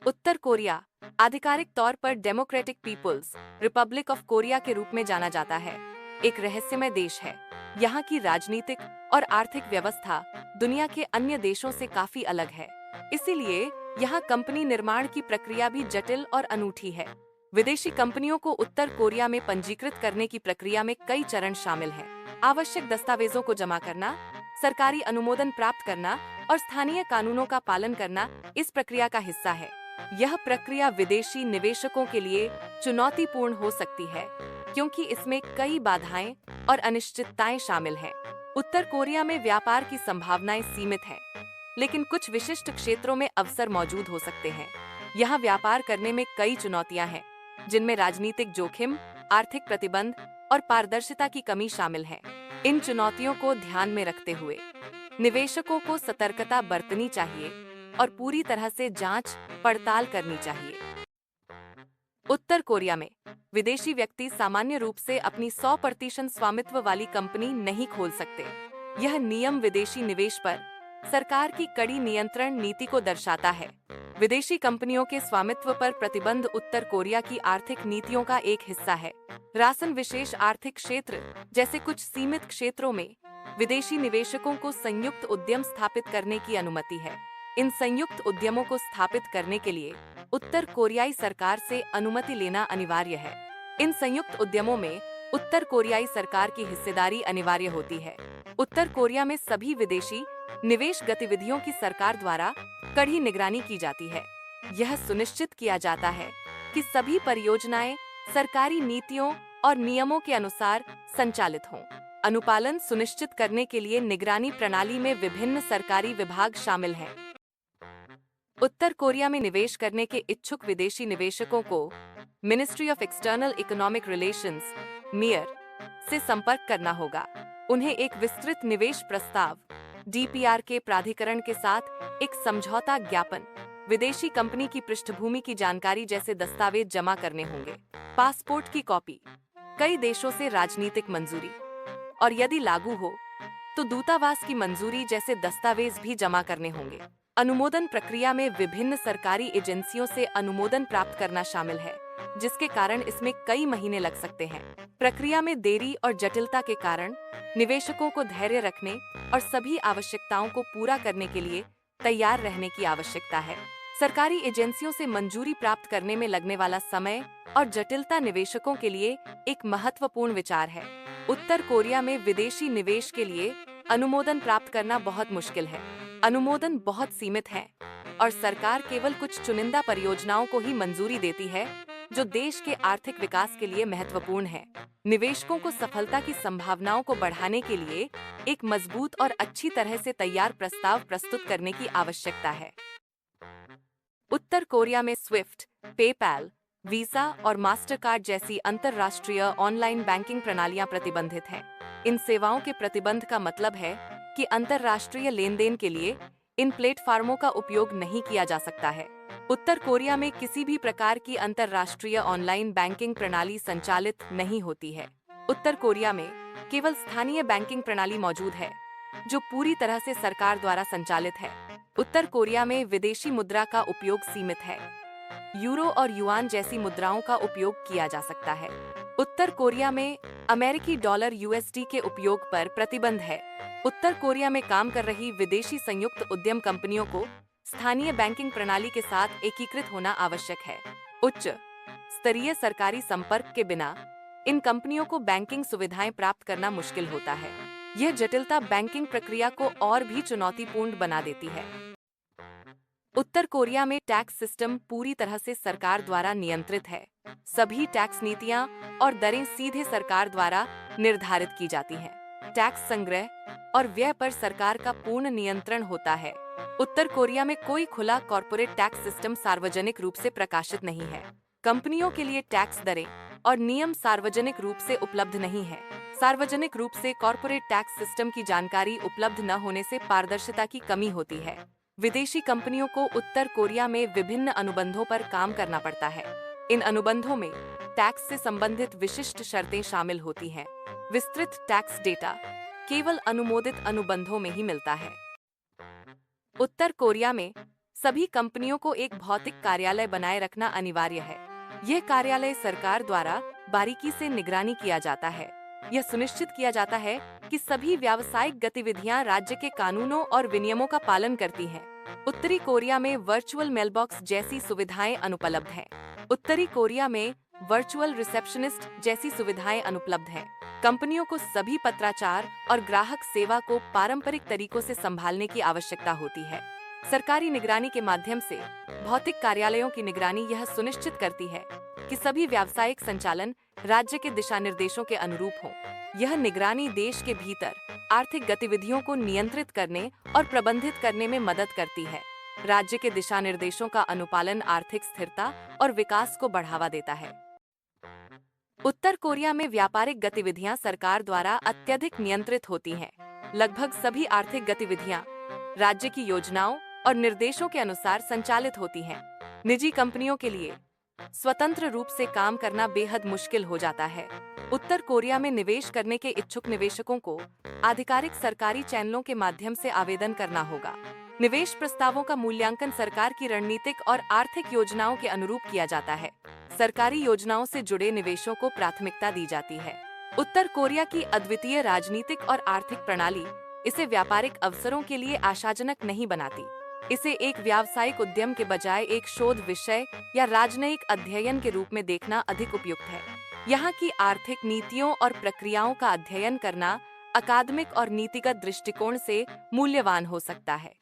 उत्तर Korea आधिकारिक तौर पर democratic people's republic of Korea के रूप में जाना जाता है, एक रहस्यमय देश है। यहाँ की राजनीतिक और आर्थिक व्यवस्था दुनिया के अन्य देशों से काफी अलग है। इसीलिए यहाँ कंपनी निर्माण की प्रक्रिया भी जटिल और अनूठी है। विदेशी कंपनियों को उत्तर कोरिया में पंजीकृत करने की प्रक्रिया में कई चरण शामिल हैं। आवश्यक दस्तावेजों को जमा करना, सरकारी अनुमोदन प्राप्त करना और स्थानीय कानूनों का पालन करना इस प्रक्रिया का हिस्सा है। यह प्रक्रिया विदेशी निवेशकों के लिए चुनौतीपूर्ण हो सकती है, क्योंकि इसमें कई बाधाएं और अनिश्चितताएं शामिल हैं। उत्तर कोरिया में व्यापार की संभावनाएं सीमित हैं, लेकिन कुछ विशिष्ट क्षेत्रों में अवसर मौजूद हो सकते हैं। यहाँ व्यापार करने में कई चुनौतियां हैं, जिनमें राजनीतिक जोखिम, आर्थिक प्रतिबंध और पारदर्शिता की कमी शामिल है। इन चुनौतियों को ध्यान में रखते हुए निवेशकों को सतर्कता बरतनी चाहिए और पूरी तरह से जांच पड़ताल करनी चाहिए। उत्तर कोरिया में विदेशी व्यक्ति सामान्य रूप से अपनी 100% स्वामित्व वाली कंपनी नहीं खोल सकते। यह नियम विदेशी निवेश पर सरकार की कड़ी नियंत्रण नीति को दर्शाता है। विदेशी कंपनियों के स्वामित्व पर प्रतिबंध उत्तर कोरिया की आर्थिक नीतियों का एक हिस्सा है। रासन विशेष आर्थिक क्षेत्र जैसे कुछ सीमित क्षेत्रों में विदेशी निवेशकों को संयुक्त उद्यम स्थापित करने की अनुमति है। इन संयुक्त उद्यमों को स्थापित करने के लिए उत्तर कोरियाई सरकार से अनुमति लेना अनिवार्य है। इन संयुक्त उद्यमों में उत्तर कोरियाई सरकार की हिस्सेदारी अनिवार्य होती है। उत्तर कोरिया में सभी विदेशी निवेश गतिविधियों की सरकार द्वारा कड़ी निगरानी की जाती है। यह सुनिश्चित किया जाता है कि सभी परियोजनाएं सरकारी नीतियों और नियमों के अनुसार संचालित हों। अनुपालन सुनिश्चित करने के लिए निगरानी प्रणाली में विभिन्न सरकारी विभाग शामिल हैं। उत्तर कोरिया में निवेश करने के इच्छुक विदेशी निवेशकों को ministry of external economic relations (मियर) से संपर्क करना होगा। उन्हें एक विस्तृत निवेश प्रस्ताव (डीपीआर) के प्राधिकरण के साथ एक समझौता ज्ञापन, विदेशी कंपनी की पृष्ठभूमि की जानकारी जैसे दस्तावेज जमा करने होंगे। पासपोर्ट की कॉपी, कई देशों से राजनीतिक मंजूरी और यदि लागू हो तो दूतावास की मंजूरी जैसे दस्तावेज भी जमा करने होंगे। अनुमोदन प्रक्रिया में विभिन्न सरकारी एजेंसियों से अनुमोदन प्राप्त करना शामिल है, जिसके कारण इसमें कई महीने लग सकते हैं। प्रक्रिया में देरी और जटिलता के कारण निवेशकों को धैर्य रखने और सभी आवश्यकताओं को पूरा करने के लिए तैयार रहने की आवश्यकता है। सरकारी एजेंसियों से मंजूरी प्राप्त करने में लगने वाला समय और जटिलता निवेशकों के लिए एक महत्वपूर्ण विचार है। उत्तर कोरिया में विदेशी निवेश के लिए अनुमोदन प्राप्त करना बहुत मुश्किल है। अनुमोदन बहुत सीमित है और सरकार केवल कुछ चुनिंदा परियोजनाओं को ही मंजूरी देती है, जो देश के आर्थिक विकास के लिए महत्वपूर्ण है। निवेशकों को सफलता की संभावनाओं को बढ़ाने के लिए एक मजबूत और अच्छी तरह से तैयार प्रस्ताव प्रस्तुत करने की आवश्यकता है। उत्तर कोरिया में स्विफ्ट, पेपैल, वीसा और मास्टरकार्ड जैसी अंतर्राष्ट्रीय ऑनलाइन बैंकिंग प्रणालियां प्रतिबंधित हैं। इन सेवाओं के प्रतिबंध का मतलब है कि अंतर्राष्ट्रीय लेनदेन के लिए इन प्लेटफार्मों का उपयोग नहीं किया जा सकता है। उत्तर कोरिया में किसी भी प्रकार की अंतर्राष्ट्रीय ऑनलाइन बैंकिंग प्रणाली संचालित नहीं होती है। उत्तर कोरिया में केवल स्थानीय बैंकिंग प्रणाली मौजूद है, जो पूरी तरह से सरकार द्वारा संचालित है। उत्तर कोरिया में विदेशी मुद्रा का उपयोग सीमित है। यूरो और युआन जैसी मुद्राओं का उपयोग किया जा सकता है। उत्तर कोरिया में अमेरिकी डॉलर (यूएसडी) के उपयोग पर प्रतिबंध है। उत्तर कोरिया में काम कर रही विदेशी संयुक्त उद्यम कंपनियों को स्थानीय बैंकिंग प्रणाली के साथ एकीकृत होना आवश्यक है। उच्च स्तरीय सरकारी संपर्क के बिना इन कंपनियों को बैंकिंग सुविधाएं प्राप्त करना मुश्किल होता है। यह जटिलता बैंकिंग प्रक्रिया को और भी चुनौतीपूर्ण बना देती है। उत्तर कोरिया में टैक्स सिस्टम पूरी तरह से सरकार द्वारा नियंत्रित है। सभी टैक्स नीतियां और दरें सीधे सरकार द्वारा निर्धारित की जाती हैं। टैक्स संग्रह और व्यय पर सरकार का पूर्ण नियंत्रण होता है। उत्तर कोरिया में कोई खुला कॉर्पोरेट टैक्स सिस्टम सार्वजनिक रूप से प्रकाशित नहीं है। कंपनियों के लिए टैक्स दरें और नियम सार्वजनिक रूप से उपलब्ध नहीं है। सार्वजनिक रूप से कॉर्पोरेट टैक्स सिस्टम की जानकारी उपलब्ध न होने से पारदर्शिता की कमी होती है। विदेशी कंपनियों को उत्तर कोरिया में विभिन्न अनुबंधों पर काम करना पड़ता है। इन अनुबंधों में टैक्स से संबंधित विशिष्ट शर्तें शामिल होती हैं। विस्तृत टैक्स डेटा केवल अनुमोदित अनुबंधों में ही मिलता है। उत्तर कोरिया में सभी कंपनियों को एक भौतिक कार्यालय बनाए रखना अनिवार्य है। यह कार्यालय सरकार द्वारा बारीकी से निगरानी किया जाता है। यह सुनिश्चित किया जाता है कि सभी व्यावसायिक गतिविधियां राज्य के कानूनों और विनियमों का पालन करती हैं। उत्तरी कोरिया में वर्चुअल मेलबॉक्स जैसी सुविधाएं अनुपलब्ध हैं। उत्तरी कोरिया में वर्चुअल रिसेप्शनिस्ट जैसी सुविधाएं अनुपलब्ध हैं। कंपनियों को सभी पत्राचार और ग्राहक सेवा को पारंपरिक तरीकों से संभालने की आवश्यकता होती है। सरकारी निगरानी के माध्यम से भौतिक कार्यालयों की निगरानी यह सुनिश्चित करती है कि सभी व्यावसायिक संचालन राज्य के दिशा निर्देशों के अनुरूप हो। यह निगरानी देश के भीतर आर्थिक गतिविधियों को नियंत्रित करने और प्रबंधित करने में मदद करती है। राज्य के दिशा निर्देशों का अनुपालन आर्थिक स्थिरता और विकास को बढ़ावा देता है। उत्तर कोरिया में व्यापारिक गतिविधियां सरकार द्वारा अत्यधिक नियंत्रित होती हैं। लगभग सभी आर्थिक गतिविधियां राज्य की योजनाओं और निर्देशों के अनुसार संचालित होती हैं। निजी कंपनियों के लिए स्वतंत्र रूप से काम करना बेहद मुश्किल हो जाता है। उत्तर कोरिया में निवेश करने के इच्छुक निवेशकों को आधिकारिक सरकारी चैनलों के माध्यम से आवेदन करना होगा। निवेश प्रस्तावों का मूल्यांकन सरकार की रणनीतिक और आर्थिक योजनाओं के अनुरूप किया जाता है। सरकारी योजनाओं से जुड़े निवेशों को प्राथमिकता दी जाती है। उत्तर कोरिया की अद्वितीय राजनीतिक और आर्थिक प्रणाली इसे व्यापारिक अवसरों के लिए आशाजनक नहीं बनाती। इसे एक व्यावसायिक उद्यम के बजाय एक शोध विषय या राजनयिक अध्ययन के रूप में देखना अधिक उपयुक्त है। यहाँ की आर्थिक नीतियों और प्रक्रियाओं का अध्ययन करना अकादमिक और नीतिगत दृष्टिकोण से मूल्यवान हो सकता है।